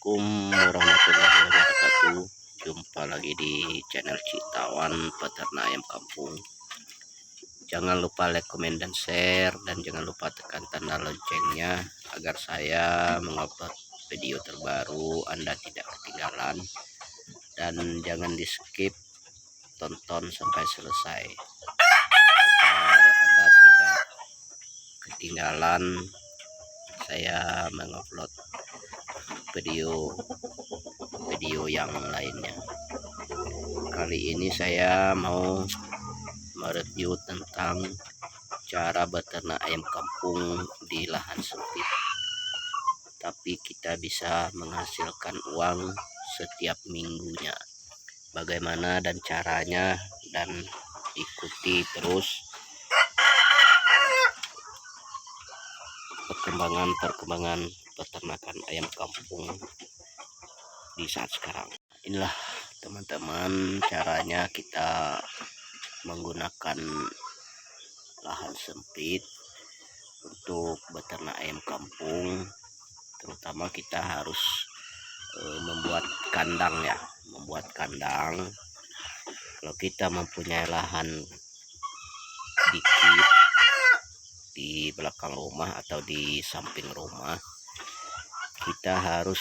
Assalamualaikum warahmatullahi wabarakatuh. Jumpa lagi di channel Citawan Peternak Ayam Kampung. Jangan lupa like, komen, dan share, dan jangan lupa tekan tanda loncengnya agar saya mengupload video terbaru Anda tidak ketinggalan. Dan jangan di skip, tonton sampai selesai agar Anda tidak ketinggalan saya mengupload video yang lainnya. Kali ini saya mau mereview tentang cara beternak ayam kampung di lahan sempit, tapi kita bisa menghasilkan uang setiap minggunya. Bagaimana dan caranya, dan ikuti terus perkembangan peternakan ayam kampung di saat sekarang. Inilah teman-teman caranya kita menggunakan lahan sempit untuk beternak ayam kampung. Terutama kita harus membuat kandang ya, membuat kandang. Kalau kita mempunyai lahan dikit di belakang rumah atau di samping rumah, kita harus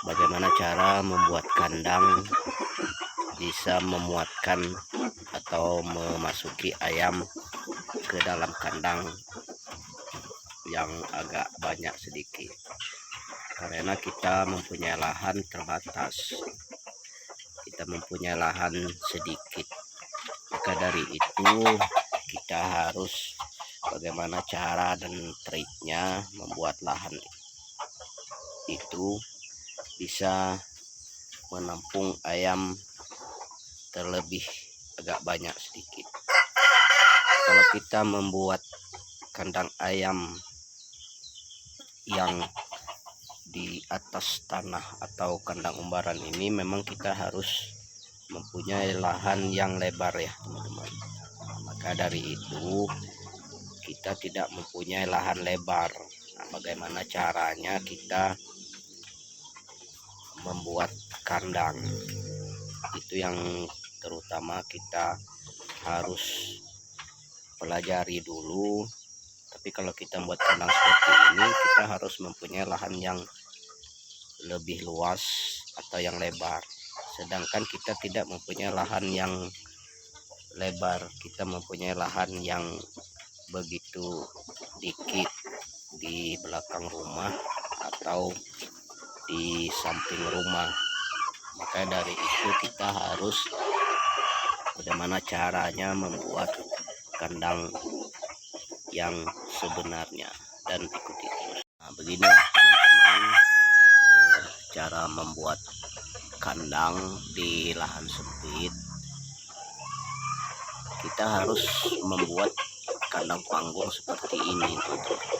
bagaimana cara membuat kandang bisa memuatkan atau memasuki ayam ke dalam kandang yang agak banyak sedikit, karena kita mempunyai lahan terbatas, kita mempunyai lahan sedikit. Maka dari itu kita harus bagaimana cara dan triknya membuat lahan itu bisa menampung ayam terlebih agak banyak sedikit. Kalau kita membuat kandang ayam yang di atas tanah atau kandang umbaran ini, memang kita harus mempunyai lahan yang lebar ya teman-teman. Maka dari itu kita tidak mempunyai lahan lebar. Nah, bagaimana caranya kita membuat kandang, itu yang terutama kita harus pelajari dulu. Tapi kalau kita buat kandang seperti ini, kita harus mempunyai lahan yang lebih luas atau yang lebar. Sedangkan kita tidak mempunyai lahan yang lebar, kita mempunyai lahan yang begitu dikit di belakang rumah atau di samping rumah. Maka dari itu kita harus bagaimana caranya membuat kandang yang sebenarnya, dan ikuti terus. Nah, begini teman-teman cara membuat kandang di lahan sempit. Kita harus membuat kandang panggung seperti ini teman-teman.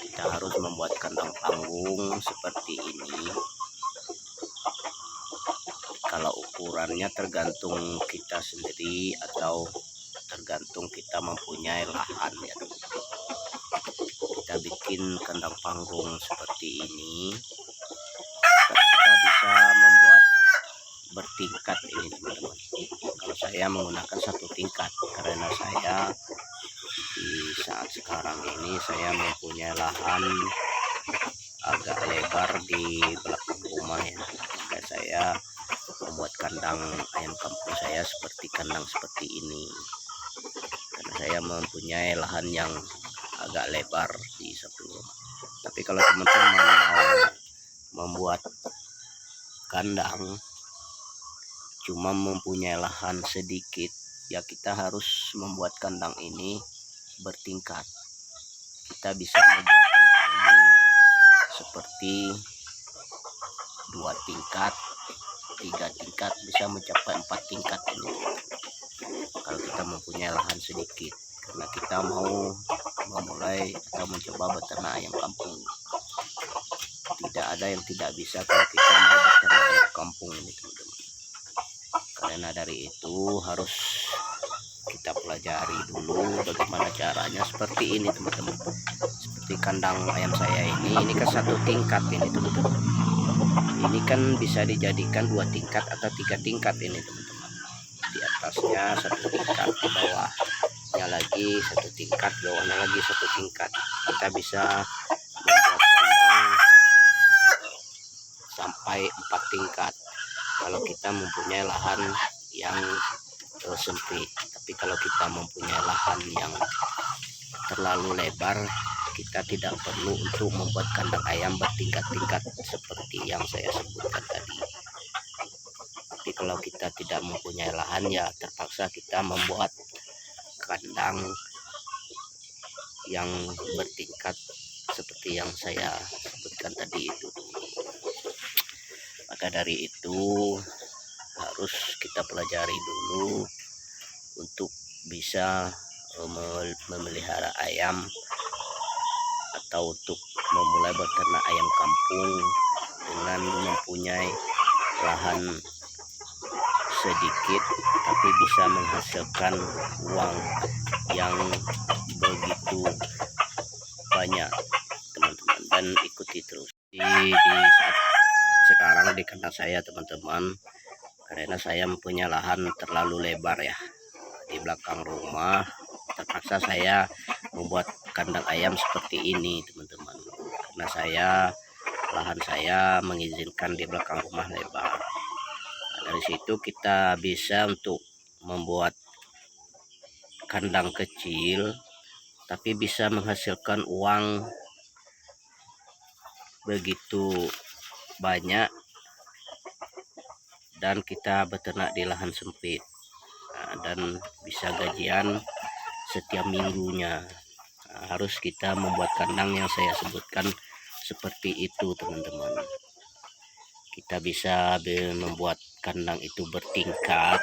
Kita harus membuat kandang panggung seperti ini. Kalau ukurannya tergantung kita sendiri atau tergantung kita mempunyai lahan ya. Kita bikin kandang panggung seperti ini. Kita bisa membuat bertingkat ini teman-teman. Kalau saya menggunakan satu tingkat, karena saya di saat sekarang ini saya mempunyai lahan agak lebar di belakang rumah ya. Maka saya membuat kandang ayam kampung saya seperti kandang seperti ini, karena saya mempunyai lahan yang agak lebar di samping rumah. Tapi kalau teman-teman mau membuat kandang cuma mempunyai lahan sedikit, ya kita harus membuat kandang ini bertingkat. Kita bisa membuat kandang ini seperti 2 tingkat, 3 tingkat, bisa mencapai 4 tingkat ini kalau kita mempunyai lahan sedikit, karena kita mau memulai atau mencoba beternak ayam kampung. Tidak ada yang tidak bisa kalau kita mau beternak ayam kampung ini teman-teman. Karena dari itu harus kita pelajari dulu bagaimana caranya seperti ini teman-teman, seperti seperti kandang ayam saya ini kan satu tingkat ini teman-teman. Ini kan bisa dijadikan 2 tingkat atau 3 tingkat ini teman-teman. Di atasnya 1 tingkat, di bawahnya lagi 1 tingkat, bawahnya lagi 1 tingkat. Kita bisa membuat kandang sampai 4 tingkat kalau kita mempunyai lahan yang sempit. Tapi kalau kita mempunyai lahan yang terlalu lebar, kita tidak perlu untuk membuat kandang ayam bertingkat-tingkat seperti yang saya sebutkan tadi. Tapi kalau kita tidak mempunyai lahan, ya terpaksa kita membuat kandang yang bertingkat seperti yang saya sebutkan tadi itu. Maka dari itu harus kita pelajari dulu untuk bisa memelihara ayam atau untuk memulai beternak ayam kampung dengan mempunyai lahan sedikit tapi bisa menghasilkan uang yang begitu banyak teman-teman. Dan ikuti terus di saat sekarang di kandang saya teman-teman, karena saya mempunyai lahan terlalu lebar ya di belakang rumah, terpaksa saya membuat kandang ayam seperti ini teman-teman, karena lahan saya mengizinkan di belakang rumah lebar. Nah, dari situ kita bisa untuk membuat kandang kecil tapi bisa menghasilkan uang begitu banyak, dan kita beternak di lahan sempit. Nah, dan bisa gajian setiap minggunya. Nah, harus kita membuat kandang yang saya sebutkan seperti itu teman-teman. Kita bisa membuat kandang itu bertingkat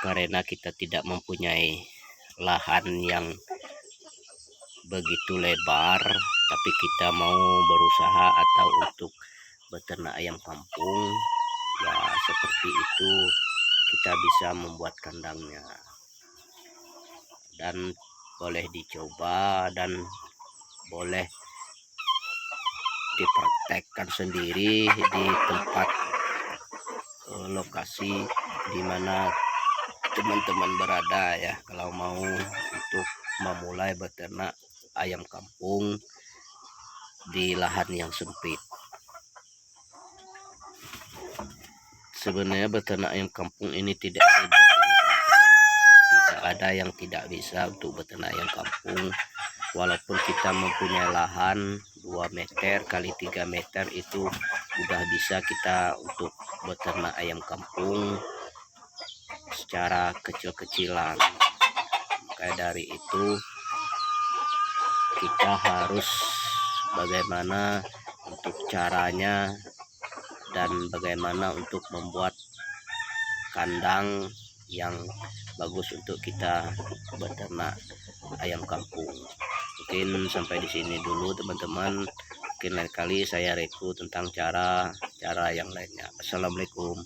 karena kita tidak mempunyai lahan yang begitu lebar, tapi kita mau berusaha atau untuk beternak ayam kampung, ya seperti itu kita bisa membuat kandangnya. Dan boleh dicoba dan boleh dipraktekkan sendiri di tempat lokasi di mana teman-teman berada ya, kalau mau untuk memulai beternak ayam kampung di lahan yang sempit. Sebenarnya beternak ayam kampung ini tidak ribet ini teman-teman. Tidak ada yang tidak bisa untuk beternak ayam kampung. Walaupun kita mempunyai lahan 2 meter kali 3 meter, itu udah bisa kita untuk beternak ayam kampung secara kecil-kecilan. Maka dari itu kita harus bagaimana untuk caranya dan bagaimana untuk membuat kandang yang bagus untuk kita beternak ayam kampung. Mungkin sampai di sini dulu teman-teman. Mungkin lain kali saya review tentang cara yang lainnya. Assalamualaikum.